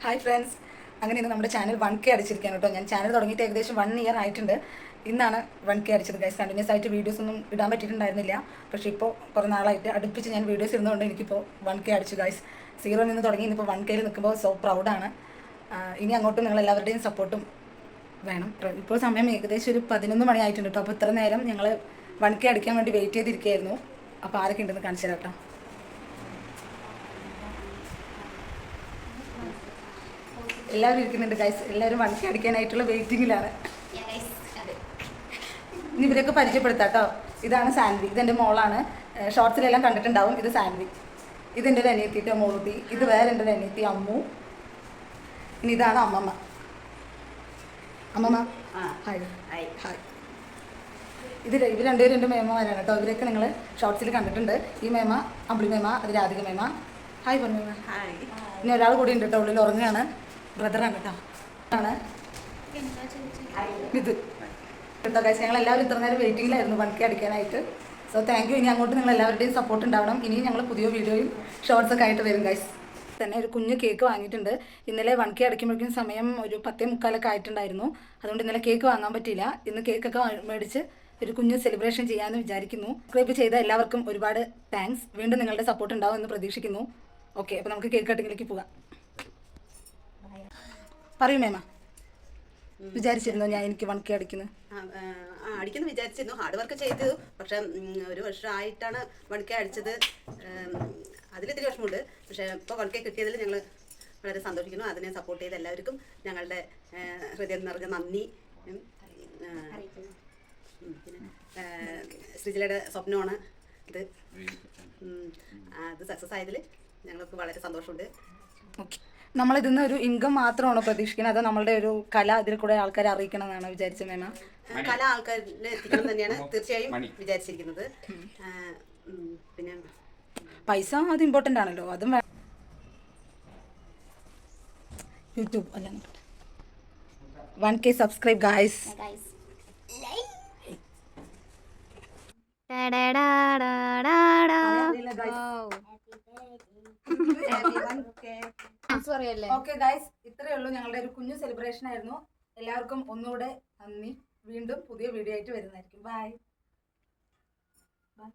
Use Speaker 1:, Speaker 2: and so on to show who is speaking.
Speaker 1: Hi friends, അങ്ങനെ ഇന്ന് നമ്മുടെ ചാനൽ 1K അടിച്ചിരിക്കുകയാണ് കേട്ടോ. ഞാൻ ചാനൽ തുടങ്ങിയിട്ട് ഏകദേശം 1 ഇയർ ആയിട്ടുണ്ട്. ഇന്നാണ് 1K അടിച്ചത് ഗൈസ്. കണ്ടിന്യൂസ് ആയിട്ട് വീഡിയോസ് ഒന്നും ഇടാൻ പറ്റിയിട്ടുണ്ടായിരുന്നില്ല. പക്ഷേ ഇപ്പോൾ കുറേ നാളായിട്ട് അടുപ്പിച്ച് ഞാൻ വീഡിയോസ് ഇടുന്നതുകൊണ്ട് എനിക്കിപ്പോൾ 1K അടിച്ചു ഗൈസ്. 0 നിന്ന് തുടങ്ങി ഇന്നിപ്പോൾ 1Kയിൽ നിൽക്കുമ്പോൾ സോ പ്രൗഡാണ്. ഇനി അങ്ങോട്ടും നിങ്ങളെല്ലാവരുടെയും സപ്പോർട്ടും വേണം. ഇപ്പോൾ സമയം ഏകദേശം ഒരു 11 മണി ആയിട്ടുണ്ട് കേട്ടോ. അപ്പോൾ ഇത്ര നേരം ഞങ്ങൾ 1K അടിക്കാൻ വേണ്ടി വെയിറ്റ് ചെയ്തിരിക്കുകയായിരുന്നു. അപ്പോൾ ആരൊക്കെ ഉണ്ടെന്ന് കാണിച്ചു തരാം കേട്ടോ. എല്ലാവരും ഇരിക്കുന്നുണ്ട് ഗൈസ്. എല്ലാവരും 1K അടിക്കാനായിട്ടുള്ള വെയിറ്റിങ്ങിലാണ്. ഇനി ഇവരൊക്കെ പരിചയപ്പെടുത്താം കേട്ടോ. ഇതാണ് സാൻവി, ഇതെൻ്റെ മോളാണ്. ഷോർട്സിലെല്ലാം കണ്ടിട്ടുണ്ടാവും. ഇത് സാൻവി, ഇതെൻ്റെ ഒരു അനിയത്തിയിട്ട് മോളുട്ടി. ഇത് വേറെ എൻ്റെ ഒരു അനിയത്തി അമ്മു. ഇനി ഇതാണ് അമ്മമ്മ. അമ്മമ്മ ഹായ്. ഹായ്. ഇവർ രണ്ടുപേരും എൻ്റെ മേമമാരാണ് കേട്ടോ. ഇവരൊക്കെ നിങ്ങൾ ഷോർട്സിൽ കണ്ടിട്ടുണ്ട്. ഈ മേമ അമ്പിളി മേമ, അത് രാധിക മേമ. ഹായ് പൊന്നേമ. ഹായ്. ഇനി ഒരാൾ കൂടി ഉണ്ട് കേട്ടോ, ഉള്ളിൽ ഉറങ്ങുകയാണ്. ബ്രദറാണ് കേട്ടോ. ആണ് ഇത് കേട്ടോ ഗൈസ്. ഞങ്ങൾ എല്ലാവരും ഇത്ര നേരം വെയിറ്റിങ്ങിലായിരുന്നു 1K അടിക്കാനായിട്ട്. So thank you. ഇനി അങ്ങോട്ട് നിങ്ങൾ എല്ലാവരുടെയും സപ്പോർട്ട് ഉണ്ടാവണം. ഇനിയും ഞങ്ങൾ പുതിയ വീഡിയോയും ഷോർട്സൊക്കെ ആയിട്ട് വരും ഗൈസ്. തന്നെ ഒരു കുഞ്ഞ് കേക്ക് വാങ്ങിയിട്ടുണ്ട്. ഇന്നലെ 1K അടിക്കുമ്പോഴേക്കും സമയം ഒരു 10:45 ആയിട്ടുണ്ടായിരുന്നു. അതുകൊണ്ട് ഇന്നലെ കേക്ക് വാങ്ങാൻ പറ്റിയില്ല. ഇന്ന് കേക്കൊക്കെ മേടിച്ച് ഒരു കുഞ്ഞ് സെലിബ്രേഷൻ ചെയ്യാമെന്ന് വിചാരിക്കുന്നു. സബ്സ്ക്രൈബ് ചെയ്ത എല്ലാവർക്കും ഒരുപാട് താങ്ക്സ്. വീണ്ടും നിങ്ങളുടെ സപ്പോർട്ട് ഉണ്ടാവും എന്ന് പ്രതീക്ഷിക്കുന്നു. ഓക്കെ, അപ്പോൾ നമുക്ക് കേക്ക് കട്ടിങ്ങിലേക്ക് പോകാം. പറയൂ മേമ, വിചാരിച്ചിരുന്നോ ഞാൻ എനിക്ക് 1K അടിക്കുന്നത്?
Speaker 2: അടിക്കുന്നു വിചാരിച്ചിരുന്നു. ഹാർഡ് വർക്ക് ചെയ്തു. പക്ഷെ ഒരു വർഷമായിട്ടാണ് 1K അടിച്ചത്. അതിലിത്തിരി വിഷമമുണ്ട്. പക്ഷേ ഇപ്പോൾ 1K കിട്ടിയതിൽ ഞങ്ങൾ വളരെ സന്തോഷിക്കുന്നു. അതിനെ സപ്പോർട്ട് ചെയ്ത എല്ലാവർക്കും ഞങ്ങളുടെ ഹൃദയം നിറഞ്ഞ നന്ദി. പിന്നെ ശ്രീജിലയുടെ സ്വപ്നമാണ് ഇത്. അത് സക്സസ് ആയതിൽ ഞങ്ങൾക്ക് വളരെ സന്തോഷമുണ്ട്.
Speaker 1: ഓക്കെ, നമ്മളിതിൽ നിന്ന് ഒരു ഇൻകം മാത്രമാണോ പ്രതീക്ഷിക്കുന്നത്, അതോ നമ്മളുടെ ഒരു കല അതിൽ കൂടെ ആൾക്കാരെ അറിയിക്കണം എന്നാണ് വിചാരിച്ചത് മേമ?
Speaker 2: കല ആൾക്കാരിൽ എത്തിക്കണം തന്നെയാണ് തീർച്ചയായും വിചാരിച്ചിരിക്കുന്നത്. പിന്നെ
Speaker 1: പൈസ അത് ഇമ്പോർട്ടൻ്റ് ആണല്ലോ, അതും യൂട്യൂബ് അല്ല 1K subscribe guys. Okay guys, ഇത്രയേ ഉള്ളൂ. ഞങ്ങളുടെ ഒരു കുഞ്ഞു സെലിബ്രേഷൻ ആയിരുന്നു. എല്ലാവർക്കും ഒന്നുകൂടെ നന്ദി. വീണ്ടും പുതിയ വീഡിയോ ആയിട്ട് വരുന്നതായിരിക്കും. ബൈ.